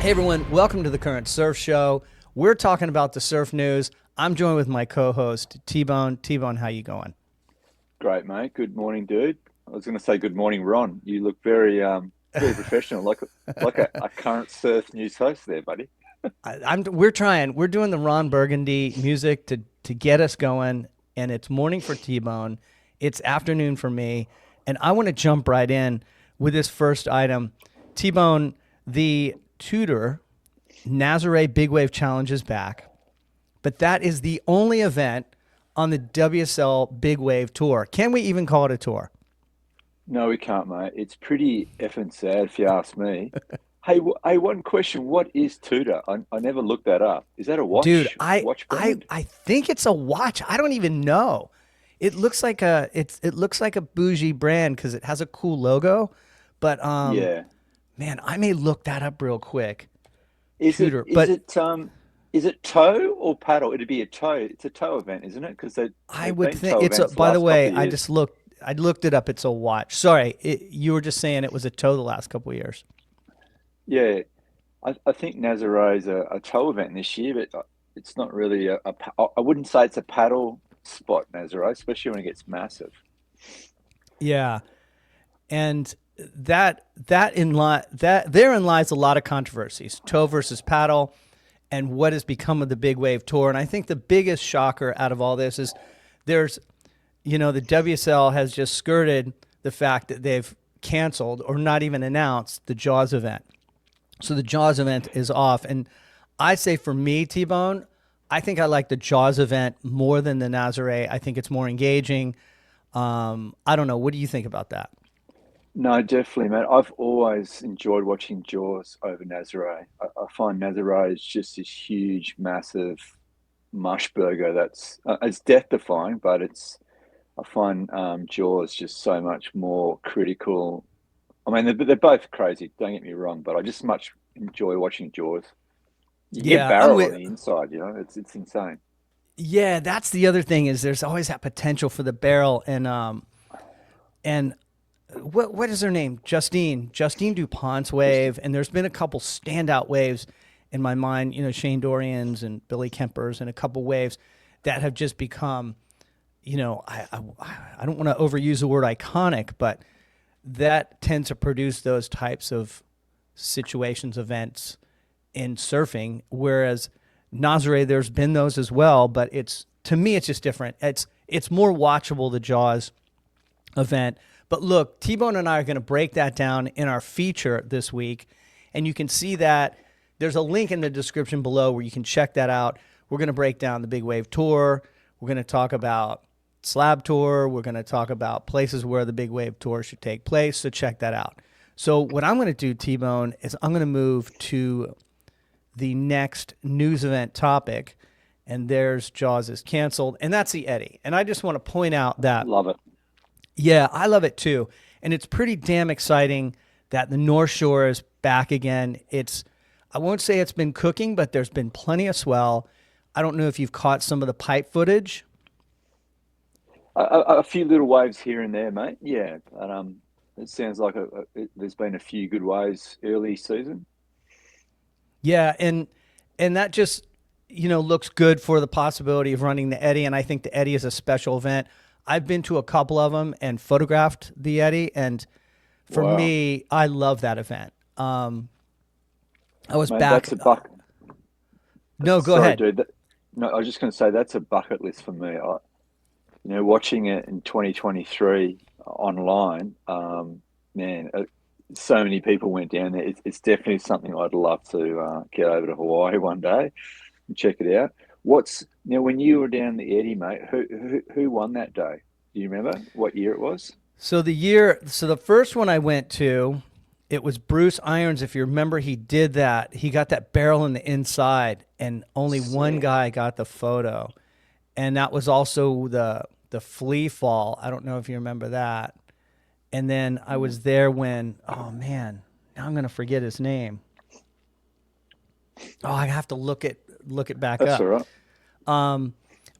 Hey everyone, welcome to the Current Surf Show. We're talking about the surf news. I'm joined with my co-host T-Bone. T-Bone, how you going? Great, mate. Good morning, dude. I was going to say good morning, Ron. You look very professional, like a current surf news host there, buddy. We're trying. We're doing the Ron Burgundy music to get us going, and it's morning for T-Bone. It's afternoon for me, and I want to jump right in with this first item. T-Bone, the Tudor Nazare Big Wave Challenge is back, but that is the only event on the WSL Big Wave Tour. Can we even call it a tour? No, we can't, mate. It's pretty effing sad, if you ask me. Hey, one question. What is Tudor? I never looked that up. Is that a Dude, watch brand? I think it's a watch. I don't even know. It looks like a bougie brand because it has a cool logo. But Yeah. man, I may look that up real quick. Is it Tudor. is But it um is it tow or paddle? It'd be a tow. It's a tow event, isn't it? Because I they've would been think tow it's a events the by the last way, couple of years. I looked it up. It's a watch. Sorry, you were just saying it was a toe the last couple of years. Yeah, I think Nazare's a tow event this year, but it's not really I wouldn't say it's a paddle spot, Nazare, especially when it gets massive. Yeah. And that therein lies a lot of controversies, toe versus paddle, and what has become of the big wave tour. And I think the biggest shocker out of all this is there's, the WSL has just skirted the fact that they've canceled or not even announced the Jaws event. So the Jaws event is off, and I say for me, T-Bone, I think I like the Jaws event more than the Nazare. I think it's more engaging. I don't know. What do you think about that? No, definitely, man. I've always enjoyed watching Jaws over Nazare. I find Nazare is just this huge, massive mush burger that's it's death defying, but I find Jaws just so much more critical. I mean, they're both crazy. Don't get me wrong, but I just much enjoy watching Jaws. You get Yeah, I'm barrel on with. the inside, it's insane. Yeah, that's the other thing is there's always that potential for the barrel and what is her name? Justine Dupont's Just wave, and there's been a couple standout waves in my mind. Shane Dorian's and Billy Kemper's, and a couple waves that have just become. I don't want to overuse the word iconic, but that tends to produce those types of situations, events in surfing. Whereas Nazare, there's been those as well, but to me, it's just different. It's more watchable, the Jaws event. But look, T-Bone and I are going to break that down in our feature this week, and you can see that there's a link in the description below where you can check that out. We're going to break down the Big Wave Tour. We're going to talk about Slab Tour. We're going to talk about places where the Big Wave Tour should take place, so check that out. So what I'm going to do, T-Bone, is I'm going to move to the next news event topic, and there's Jaws is canceled, and that's the Eddie. And I just want to point out that, love it. yeah, I love it too. And it's pretty damn exciting that the North Shore is back again. I won't say it's been cooking, but there's been plenty of swell. I don't know if you've caught some of the pipe footage. A few little waves here and there, mate. Yeah, but it sounds like there's been a few good waves early season. Yeah, and that just looks good for the possibility of running the Eddie. And I think the Eddie is a special event. I've been to a couple of them and photographed the Eddie, and for Wow. me, I love that event. I was Mate, back. that's a buck. No, go Sorry, ahead. dude. No, I was just going to say that's a bucket list for me. Watching it in 2023 online, man, so many people went down there. It's definitely something I'd love to get over to Hawaii one day and check it out. When you were down the Eddie, mate? Who won that day? Do you remember what year it was? So the first one I went to, it was Bruce Irons. If you remember, he did that. He got that barrel in the inside, and only one Sick. guy got the photo. And that was also the flea fall. I don't know if you remember that. And then I was there when, oh man, now I'm gonna forget his name. Oh, I have to look it back That's all up. right.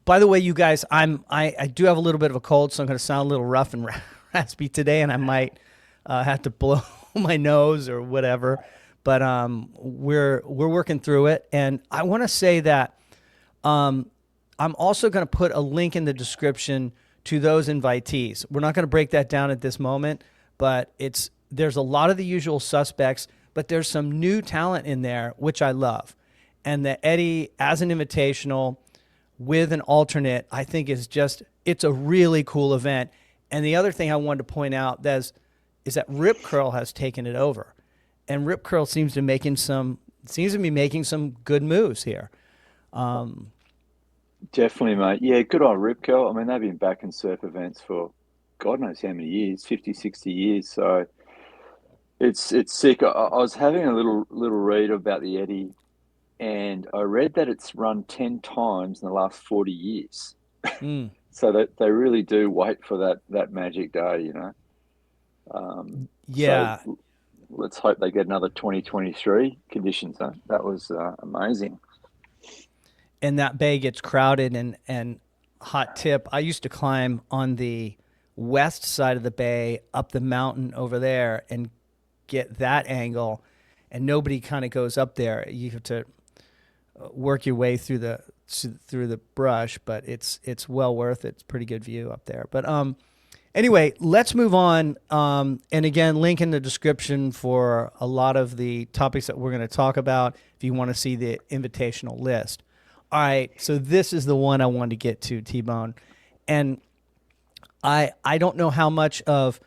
By the way, you guys, I do have a little bit of a cold, so I'm going to sound a little rough and raspy today, and I might have to blow my nose or whatever. but we're working through it. And I want to say that I'm also going to put a link in the description to those invitees. We're not going to break that down at this moment, but there's a lot of the usual suspects, but there's some new talent in there, which I love. And the Eddie as an invitational with an alternate, I think it's a really cool event. And the other thing I wanted to point out is that Rip Curl has taken it over. And Rip Curl seems to be making some good moves here. Definitely, mate. Yeah, good on Rip Curl. I mean, they've been back in surf events for God knows how many years, 50, 60 years. So it's sick. I was having a little read about the Eddie, and I read that it's run 10 times in the last 40 years. Mm. So that they really do wait for that magic day, you know. Yeah. So let's hope they get another 2023 conditions. Huh? That was amazing. And that bay gets crowded, and hot tip, I used to climb on the west side of the bay up the mountain over there and get that angle, and nobody kind of goes up there. You have to work your way through the brush, but it's well worth it. It's a pretty good view up there. But anyway, let's move on. And again, link in the description for a lot of the topics that we're going to talk about if you want to see the invitational list. All right, so this is the one I wanted to get to, T-Bone. And I don't know how much of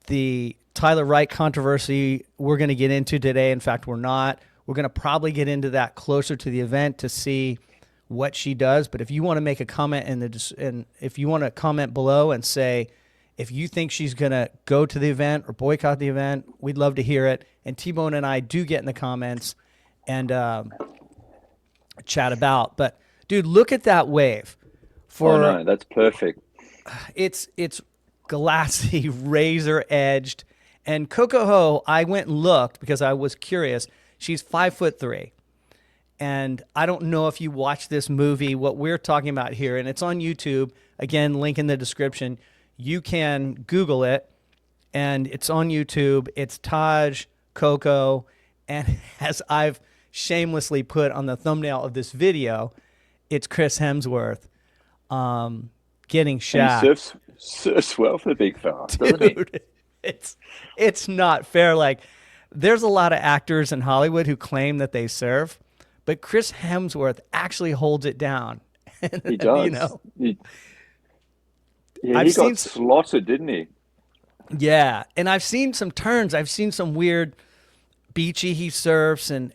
the Tyler Wright controversy we're going to get into today. In fact, we're not. We're going to probably get into that closer to the event to see what she does. But if you want to make a comment and if you want to comment below and say if you think she's going to go to the event or boycott the event, we'd love to hear it. And T-Bone and I do get in the comments and chat about. But dude, look at that wave. Oh no, that's perfect. It's glassy, razor edged. And Coco Ho, I went and looked because I was curious. She's 5'3". And I don't know if you watch this movie, what we're talking about here, and it's on YouTube. Again, link in the description. You can Google it, and it's on YouTube. It's Taj, Coco, and as I've shamelessly put on the thumbnail of this video, it's Chris Hemsworth getting shacked. And he surfs well for the big fella, doesn't he? Dude, it's not fair. Like, there's a lot of actors in Hollywood who claim that they surf, but Chris Hemsworth actually holds it down. He does. You know? He got slotted, didn't he? Yeah, and I've seen some turns. I've seen some weird beachy he surfs, and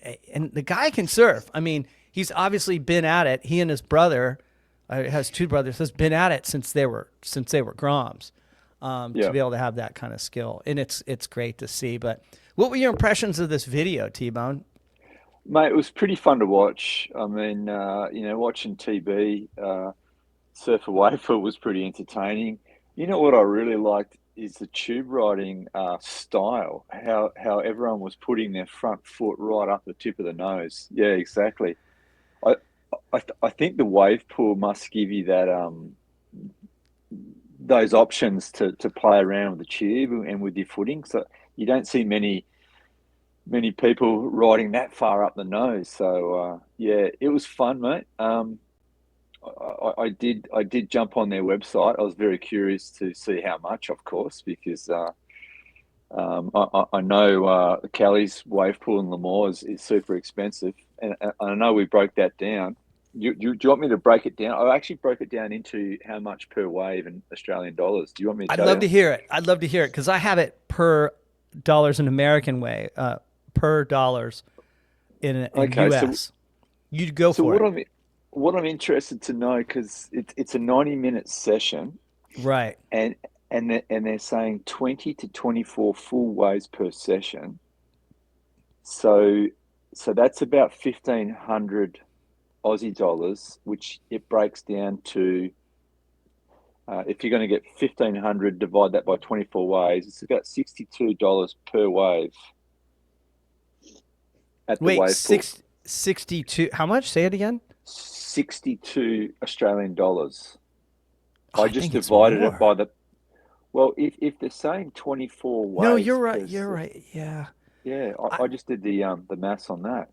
the guy can surf. I mean, he's obviously been at it. He and his brother, has two brothers, has been at it since they were Groms. To be able to have that kind of skill, and it's great to see. But what were your impressions of this video, T-Bone? Mate, it was pretty fun to watch. I mean, watching TB surf away for was pretty entertaining. You know what I really liked is the tube riding style. How everyone was putting their front foot right up the tip of the nose. Yeah, exactly. I think the wave pool must give you that those options to play around with the tube and with your footing. So you don't see many people riding that far up the nose. So yeah, it was fun, mate. I did jump on their website. I was very curious to see how much, of course, because I know Callie's wave pool in Lemoore is super expensive, and I know we broke that down. Do you want me to break it down? I actually broke it down into how much per wave in Australian dollars. Do you want me to I'd love to hear it. I'd love to hear it because I have it per dollars in American way, per dollars in US. So you'd go for it. What I'm interested to know, because it's a 90-minute session, right? And they're saying 20 to 24 full waves per session. So that's about 1,500 Aussie dollars, which it breaks down to. If you're going to get 1,500, divide that by 24 waves, it's about $62 per wave. At the wave pool. 62. How much? Say it again. 62 Australian dollars. Oh, I just divided it by the. Well, if they're saying 24 waves. No, you're right. You're right. Yeah. Yeah, I, I just did the maths on that.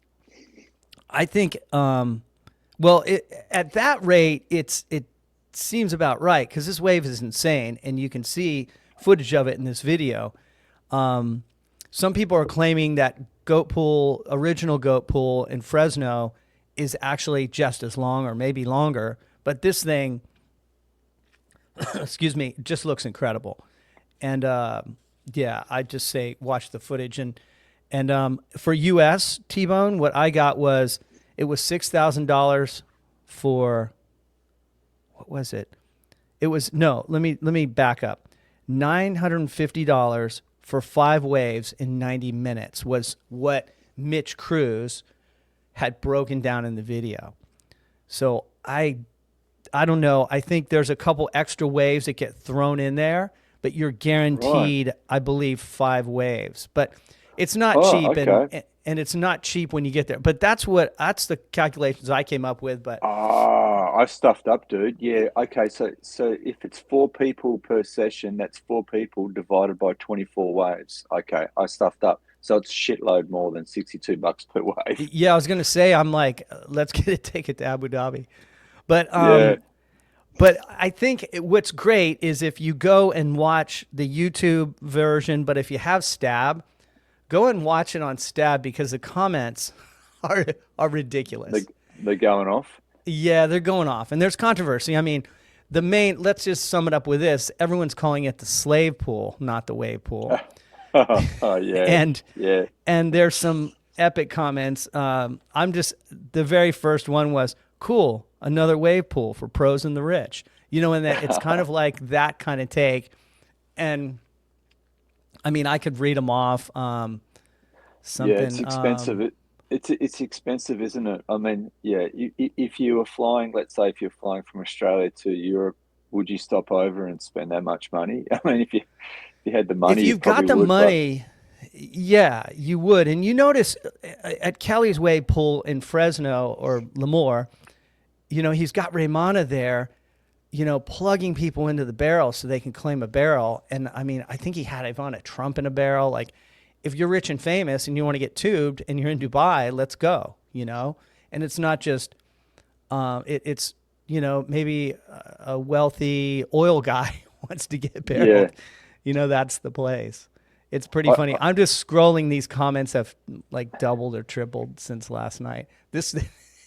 I think, well, at that rate, it seems about right because this wave is insane, and you can see footage of it in this video. Um, some people are claiming that original goat pool in Fresno, is actually just as long or maybe longer, but this thing, excuse me, just looks incredible. And yeah, I just say watch the footage. And for US T-Bone, what I got was it was $6,000 for what was it? It was no. Let me back up. $950 for 5 waves in 90 minutes was what Mitch Cruz had broken down in the video. So I don't know. I think there's a couple extra waves that get thrown in there, but you're Right. guaranteed, I believe, 5 waves. But it's not Oh, cheap, okay. and it's not cheap when you get there. But that's the calculations I came up with. But Ah, I stuffed up, dude. Yeah. Okay. So if it's 4 people per session, that's 4 people divided by 24 waves. Okay, I stuffed up. So it's shitload more than $62 per wave. yeah, I was gonna say I'm like, let's get a ticket to Abu Dhabi. But Yeah. but I think what's great is if you go and watch the YouTube version, but if you have Stab, go and watch it on Stab because the comments are are They ridiculous. they're going off. Yeah, they're going off, and there's controversy. I mean, the main. Let's just sum it up with this: everyone's calling it the slave pool, not the wave pool, Oh yeah. and Yeah. there's some epic comments. I'm just the very first one was cool, another wave pool for pros and the rich. You know, and that it's kind of like that kind of take, and I mean, I could read them off. Yeah, it's Something. expensive. It's expensive, isn't it? I mean, yeah, if you were flying, let's say if you're flying from Australia to Europe, would you stop over and spend that much money? I mean, if you had the If money, you you've got probably the would, but money, yeah, you would. And you notice at Kelly's Wave Pool in Fresno or Lemoore, you know, he's got Raymana there, you know, plugging people into the barrel so they can claim a barrel. And I mean, I think he had Ivana Trump in a barrel. Like, if you're rich and famous and you want to get tubed and you're in Dubai, let's go, you know? And it's not just, it's, you know, maybe a wealthy oil guy wants to get barreled. yeah, You know, that's the place. It's pretty I, funny. I I'm just scrolling. These comments have like doubled or tripled since last night. This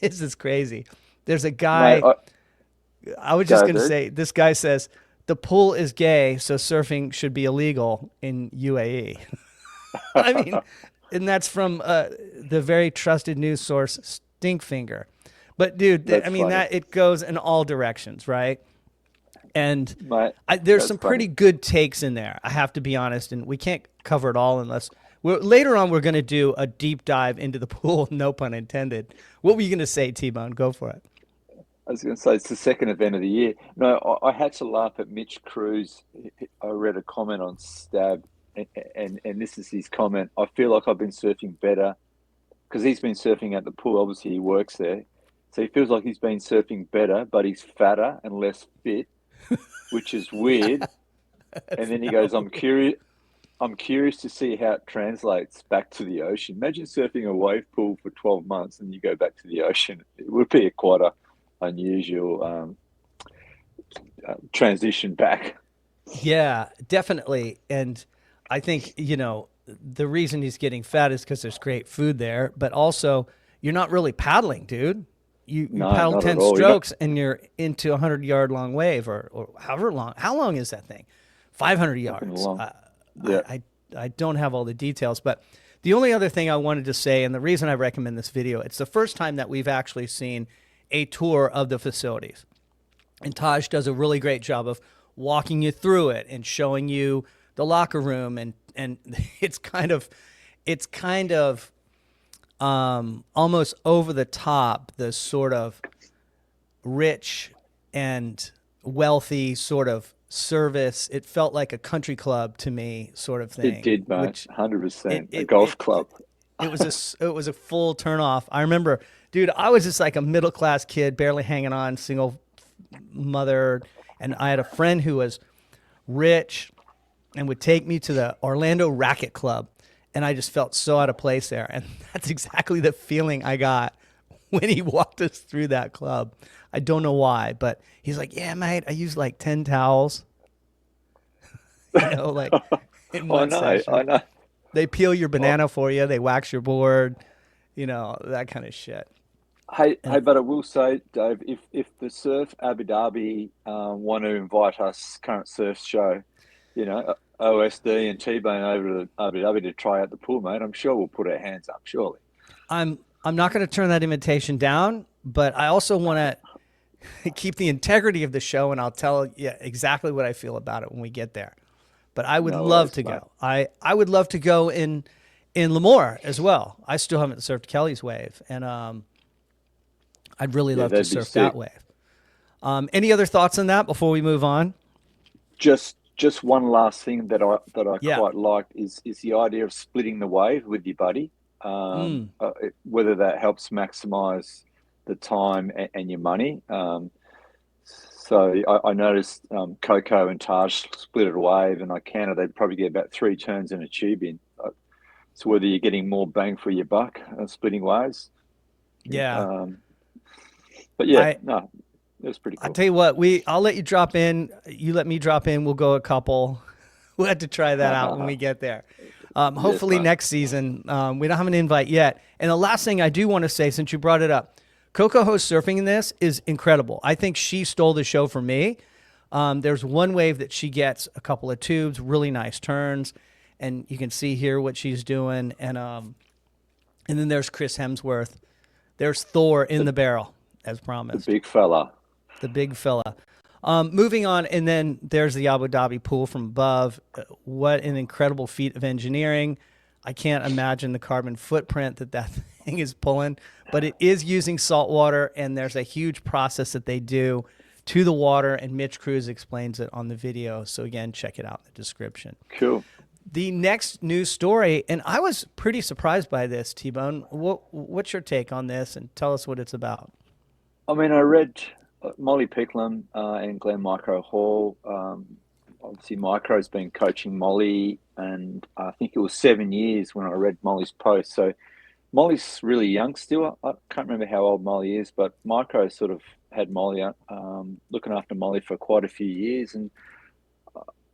this is crazy. There's a mate, guy. I was just go, gonna dude. say this guy says the pool is gay, so surfing should be illegal in UAE. I mean, and that's from the very trusted news source Stinkfinger. But dude, I That's mean funny, that it goes in all directions, right? And mate. there's That's some funny. pretty good takes in there. I have to be honest, and we can't cover it all unless later on we're going to do a deep dive into the pool. No pun intended. What were you going to say, T-Bone? Go for it. I was going to say it's the second event of the year. No, I had to laugh at Mitch Cruz. I read a comment on Stab, and this is his comment. I feel like I've been surfing better because he's been surfing at the pool. Obviously, he works there, so he feels like he's been surfing better, but he's fatter and less fit, which is weird. And then he goes, No. "I'm curious. I'm curious to see how it translates back to the ocean. Imagine surfing a wave pool for 12 months and you go back to the ocean. It would be quite a unusual transition back. Yeah, definitely. And I think, you know, the reason he's getting fat is because there's great food there, but also you're not really paddling, dude. You No, paddle not at 10 all. You're not. strokes and you're into a 100-yard long wave or however long. How long is that thing? 500 Not been yards. long. I, Yeah. I, I don't have all the details, but the only other thing I wanted to say, and the reason I recommend this video, it's the first time that we've actually seen a tour of the facilities. And Taj does a really great job of walking you through it and showing you the locker room and it's kind of almost over the top, the sort of rich and wealthy sort of service. It felt like a country club to me, sort of It thing, did, mate. which 100%. A golf club. it was a full turn off. I remember, dude, I was just like a middle class kid, barely hanging on, single mother, and I had a friend who was rich and would take me to the Orlando Racket Club. And I just felt so out of place there. And that's exactly the feeling I got when he walked us through that club. I don't know why, but he's like, yeah, mate, I used like 10 towels, like in I one know, session. I know. They peel your Oh, banana for you. They wax your board, that kind of shit. And but I will say, Dave, if the Surf Abu Dhabi want to invite us, current surf show, OSD and T-Bone over to Abu Dhabi to try out the pool, mate, I'm sure we'll put our hands up, surely. I'm not going to turn that invitation down, but I also want to keep the integrity of the show, and I'll tell you exactly what I feel about it when we get there. But I would No love worries, to mate. go. I would love to go in Lemoore as well. I still haven't surfed Kelly's wave, and I'd really Yeah, love to that'd be surf that sick. wave. Any other thoughts on that before we move on? Just one last thing that I Yeah. quite liked is the idea of splitting the wave with your buddy. Mm. Whether that helps maximize the time and your money. So I noticed Coco and Taj split a wave, and I counted they'd probably get about 3 turns in a tube in. So whether you're getting more bang for your buck splitting waves, Yeah. um, but yeah, I no, it was pretty I cool. tell you what, I'll let you drop in. You let me drop in. We'll go a couple. We'll have to try that out when we get there. Yes, Hopefully mate. next season. We don't have an invite yet. And the last thing I do want to say, since you brought it up, Coco host surfing in this is incredible. I think she stole the show for me. There's one wave that she gets a couple of tubes, really nice turns, and you can see here what she's doing. And then there's Chris Hemsworth. There's Thor in The, the barrel, as the promised. big fella. The big fella. Moving on, and then there's the Abu Dhabi pool from above. What an incredible feat of engineering. I can't imagine the carbon footprint that thing is pulling, but it is using salt water, and there's a huge process that they do to the water, and Mitch Cruz explains it on the video. So again, check it out in the description. Cool. The next news story, and I was pretty surprised by this, T-Bone. What's your take on this, and tell us what it's about? I mean, I read Molly Picklum and Glenn Micro Hall. Obviously, Micro's been coaching Molly, and I think it was 7 years when I read Molly's post. So Molly's really young still. I can't remember how old Molly is, but Micro sort of had Molly looking after Molly for quite a few years. And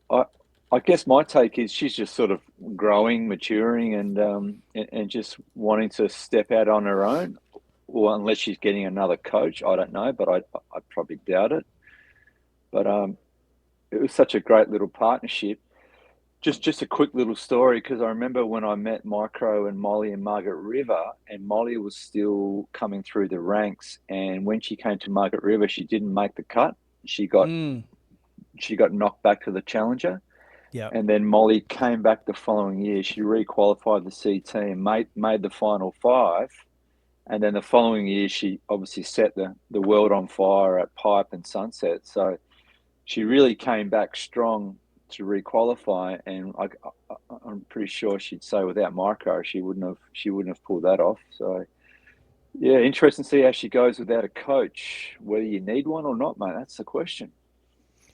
I, I guess my take is she's just sort of growing, maturing, and just wanting to step out on her own. Or unless she's getting another coach, I don't know, but I probably doubt it. But it was such a great little partnership. Just a quick little story, because I remember when I met Micro and Molly in Margaret River, and Molly was still coming through the ranks. And when she came to Margaret River, she didn't make the cut. She got Mm, she got knocked back to the Challenger, yeah. and then Molly came back the following year. She re-qualified the CT and made the final five. And then the following year, she obviously set the world on fire at Pipe and Sunset. So she really came back strong to requalify, and I'm pretty sure she'd say without Micro, she wouldn't have pulled that off. So yeah, interesting to see how she goes without a coach. Whether you need one or not, mate, that's the question.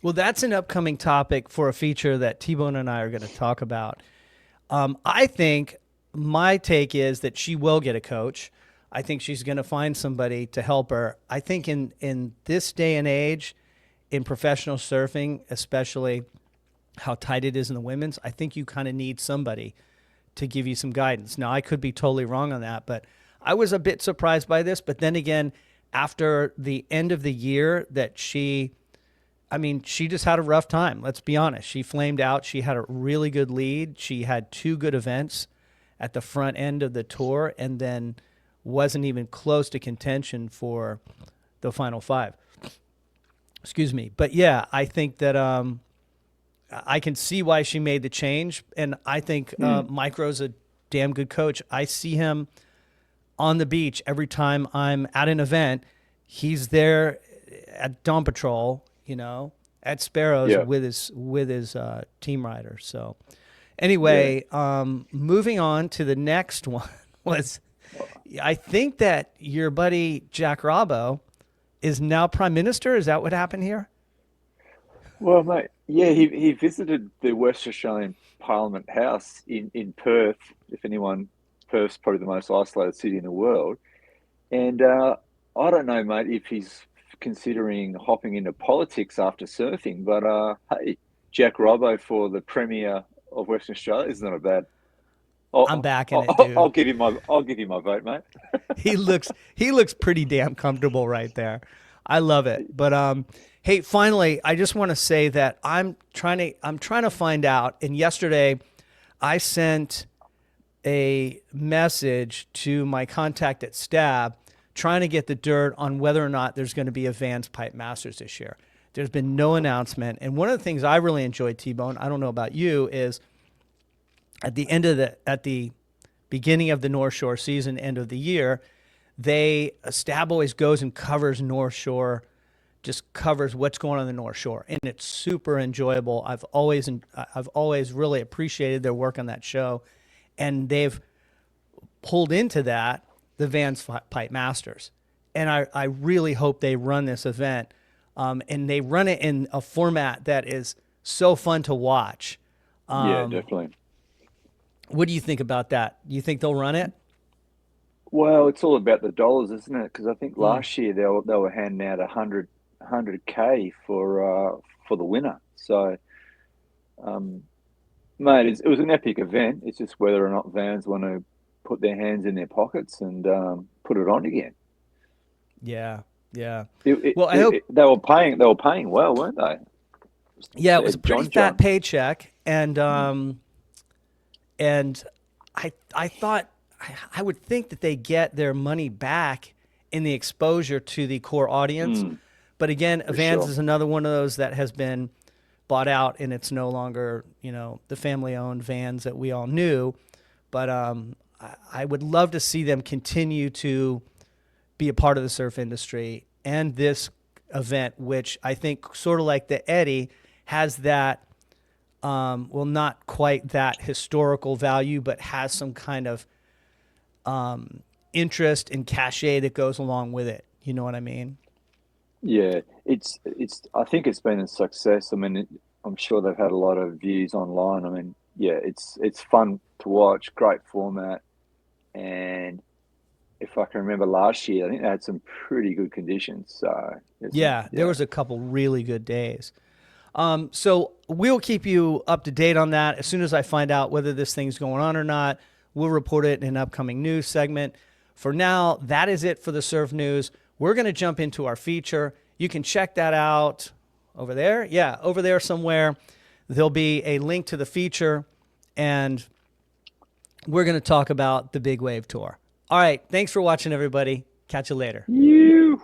Well, that's an upcoming topic for a feature that T-Bone and I are going to talk about. I think my take is that she will get a coach. I think she's going to find somebody to help her. I think in this day and age, in professional surfing, especially how tight it is in the women's, I think you kind of need somebody to give you some guidance. Now, I could be totally wrong on that, but I was a bit surprised by this. But then again, after the end of the year she just had a rough time. Let's be honest. She flamed out. She had a really good lead. She had 2 good events at the front end of the tour, and then wasn't even close to contention for the final 5. Excuse me. But yeah, I think that I can see why she made the change, and I think Micro's a damn good coach. I see him on the beach every time I'm at an event. He's there at Dawn Patrol, at Sparrows Yeah. with his team rider. So anyway, moving on to the next one was, I think that your buddy Jack Robbo is now prime minister. Is that what happened here? Well, mate, yeah, he visited the West Australian Parliament House in Perth. If anyone, Perth's probably the most isolated city in the world. And I don't know, mate, if he's considering hopping into politics after surfing, but hey, Jack Robbo for the Premier of Western Australia is not a bad. I'm I'll, backing it, I'll, dude. I'll give him my vote, mate. He looks pretty damn comfortable right there. I love it. But hey, finally, I just want to say that I'm trying to find out. And yesterday, I sent a message to my contact at Stab, trying to get the dirt on whether or not there's going to be a Vans Pipe Masters this year. There's been no announcement. And one of the things I really enjoyed, T-Bone, I don't know about you, is at the beginning of the North Shore season, end of the year, Stab always goes and covers North Shore, just covers what's going on in the North Shore, and it's super enjoyable. I've always really appreciated their work on that show, and they've pulled into that the Vans Pipe Masters, and I really hope they run this event, and they run it in a format that is so fun to watch. Yeah, definitely. What do you think about that? Do you think they'll run it? Well, it's all about the dollars, isn't it? Because I think Mm. last year they were handing out 100K for the winner. So, um, mate, it was an epic event. It's just whether or not Vans want to put their hands in their pockets and put it on again. Yeah, yeah. It, it, Well, I it, hope. it- they were paying well, weren't they? Yeah, it was a pretty John fat John. paycheck, and Mm. and I thought I would think that they get their money back in the exposure to the core audience, Mm, but again, for Vans sure. is another one of those that has been bought out, and it's no longer the family-owned Vans that we all knew. But I would love to see them continue to be a part of the surf industry and this event, which I think sort of like the Eddie has that, well, not quite that historical value, but has some kind of interest and cachet that goes along with it. You know what I mean? Yeah, it's. I think it's been a success. I mean, I'm sure they've had a lot of views online. I mean, yeah, it's fun to watch. Great format, and if I can remember last year, I think they had some pretty good conditions. So there's some, Yeah, there yeah, was a couple really good days. So we'll keep you up to date on that. As soon as I find out whether this thing's going on or not, we'll report it in an upcoming news segment. For now, that is it for the surf news. We're going to jump into our feature. You can check that out over there. Yeah, over there somewhere. There'll be a link to the feature, and we're going to talk about the Big Wave Tour. All right. Thanks for watching, everybody. Catch you later. you.